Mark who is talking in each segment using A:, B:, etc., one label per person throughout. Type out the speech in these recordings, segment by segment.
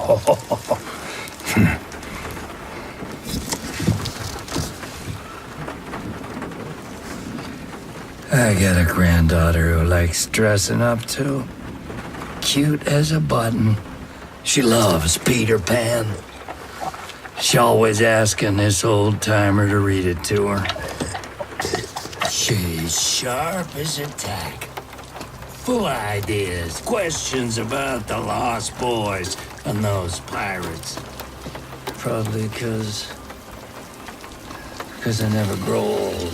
A: I got a granddaughter who likes dressing up too. Cute as a button. She loves Peter Pan. She always asking this old timer to read it to her. She's sharp as a tack. Full of ideas, questions about the lost boys and those pirates. Probably because I never grow old.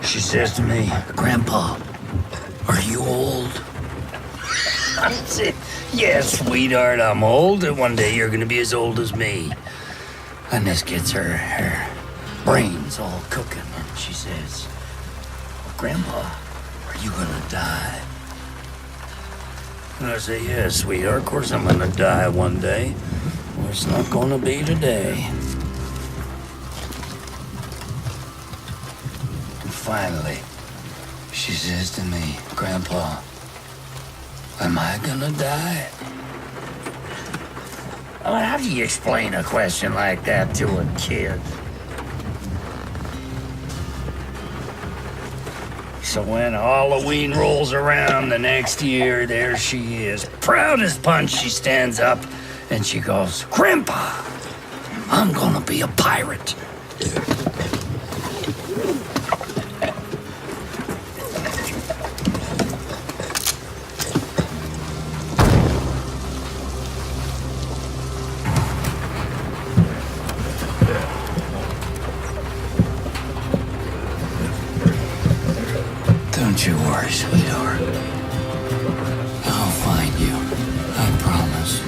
A: She says to me, "Grandpa, are you old?" I said, "Yeah, sweetheart, I'm old, and one day you're gonna be as old as me." And this gets her brains all cooking, and she says, "Grandpa, are you gonna die?" And I say, "Yeah, sweetheart, of course I'm gonna die one day. Well, it's not gonna be today." Finally, she says to me, "Grandpa, am I gonna die?" I mean, how do you explain a question like that to a kid? So when Halloween rolls around the next year, there she is. Proud as punch, she stands up and she goes, "Grandpa, I'm gonna be a pirate." Don't you worry, sweetheart. I'll find you. I promise.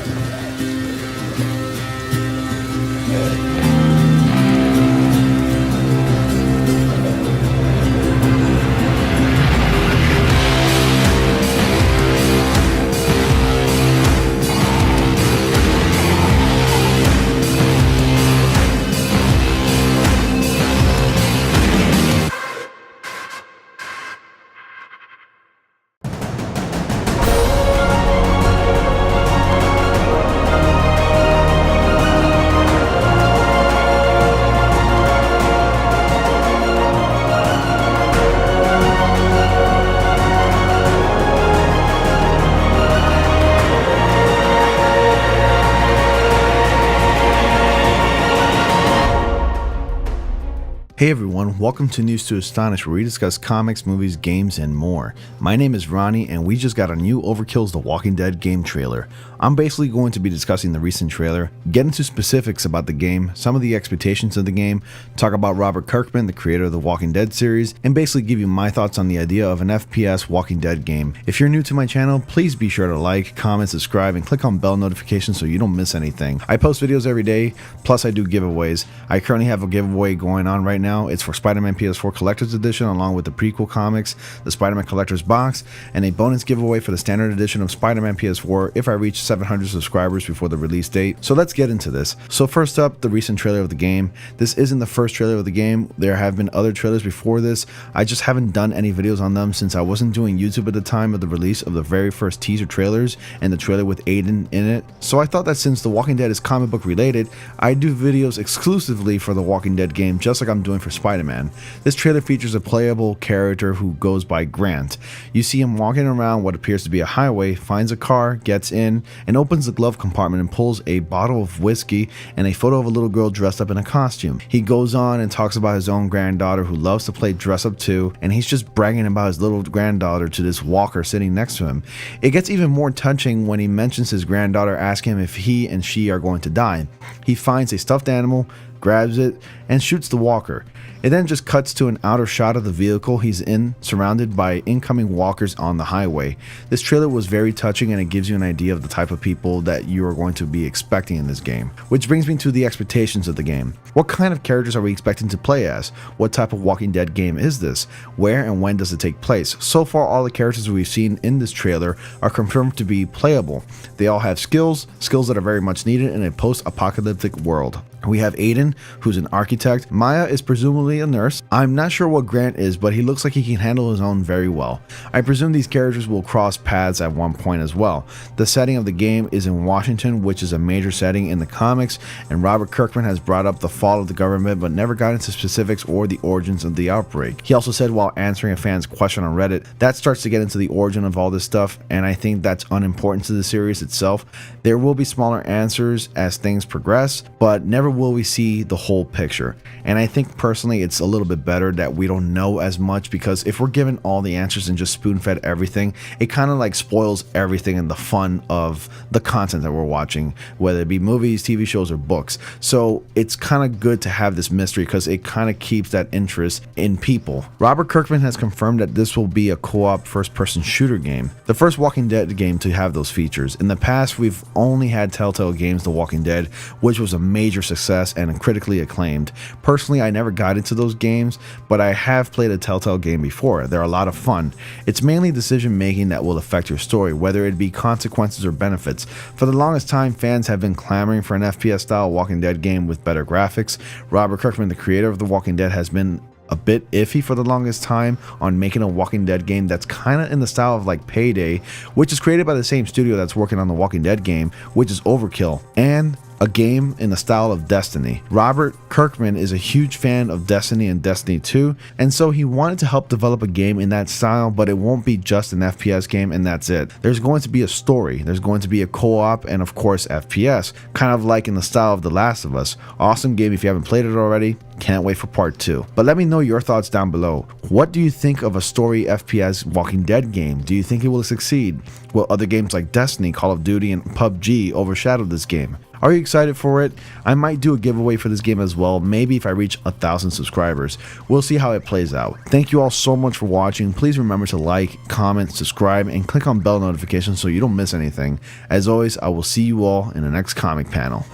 B: Hey everyone, welcome to News to Astonish, where we discuss comics, movies, games, and more. My name is Ronnie, and we just got a new Overkill's The Walking Dead game trailer. I'm basically going to be discussing the recent trailer, get into specifics about the game, some of the expectations of the game, talk about Robert Kirkman, the creator of the Walking Dead series, and basically give you my thoughts on the idea of an FPS Walking Dead game. If you're new to my channel, please be sure to like, comment, subscribe, and click on bell notifications so you don't miss anything. I post videos every day, plus I do giveaways. I currently have a giveaway going on right now. It's for Spider-Man PS4 Collector's Edition along with the prequel comics, the Spider-Man Collector's Box, and a bonus giveaway for the Standard Edition of Spider-Man PS4 if I reach 700 subscribers before the release date. So let's get into this. So first up, the recent trailer of the game. This isn't the first trailer of the game. There have been other trailers before this. I just haven't done any videos on them since I wasn't doing YouTube at the time of the release of the very first teaser trailers and the trailer with Aiden in it. So I thought that since The Walking Dead is comic book related, I'd do videos exclusively for The Walking Dead game, just like I'm doing for Spider-Man. This trailer features a playable character who goes by Grant. You see him walking around what appears to be a highway, finds a car, gets in, and opens the glove compartment and pulls a bottle of whiskey and a photo of a little girl dressed up in a costume. He goes on and talks about his own granddaughter who loves to play dress up too, and he's just bragging about his little granddaughter to this walker sitting next to him. It gets even more touching when he mentions his granddaughter asking him if he and she are going to die. He finds a stuffed animal, grabs it, and shoots the walker. It then just cuts to an outer shot of the vehicle he's in, surrounded by incoming walkers on the highway. This trailer was very touching, and it gives you an idea of the type of people that you are going to be expecting in this game. Which brings me to the expectations of the game. What kind of characters are we expecting to play as? What type of Walking Dead game is this? Where and when does it take place? So far, all the characters we've seen in this trailer are confirmed to be playable. They all have skills that are very much needed in a post-apocalyptic world. We have Aiden, who's an architect. Maya is presumably a nurse. I'm not sure what Grant is, but he looks like he can handle his own very well. I presume these characters will cross paths at one point as well. The setting of the game is in Washington, which is a major setting in the comics, and Robert Kirkman has brought up the fall of the government but never got into specifics or the origins of the outbreak. He also said while answering a fan's question on Reddit, that starts to get into the origin of all this stuff, and I think that's unimportant to the series itself. There will be smaller answers as things progress, but never will we see the whole picture. And I think personally it's a little bit better that we don't know as much, because if we're given all the answers and just spoon-fed everything, it kind of like spoils everything and the fun of the content that we're watching, whether it be movies, TV shows, or books. So it's kind of good to have this mystery because it kind of keeps that interest in people. Robert Kirkman has confirmed that this will be a co-op first-person shooter game, the first Walking Dead game to have those features. In the past, we've only had Telltale games, The Walking Dead, which was a major success and critically acclaimed. Personally, I never got into those games, but I have played a Telltale game before. They're a lot of fun. It's mainly decision making that will affect your story, whether it be consequences or benefits. For the longest time, fans have been clamoring for an FPS style Walking Dead game with better graphics. Robert Kirkman, the creator of The Walking Dead, has been a bit iffy for the longest time on making a Walking Dead game that's kind of in the style of like Payday, which is created by the same studio that's working on the Walking Dead game, which is Overkill, and a game in the style of Destiny. Robert Kirkman is a huge fan of Destiny and Destiny 2, and so he wanted to help develop a game in that style, but it won't be just an FPS game and that's it. There's going to be a story, there's going to be a co-op, and of course FPS, kind of like in the style of The Last of Us. Awesome game if you haven't played it already. Can't wait for part 2. But let me know your thoughts down below. What do you think of a story FPS Walking Dead game? Do you think it will succeed? Will other games like Destiny, Call of Duty, and PUBG overshadow this game? Are you excited for it? I might do a giveaway for this game as well, maybe if I reach 1,000 subscribers. We'll see how it plays out. Thank you all so much for watching. Please remember to like, comment, subscribe, and click on bell notifications so you don't miss anything. As always, I will see you all in the next comic panel.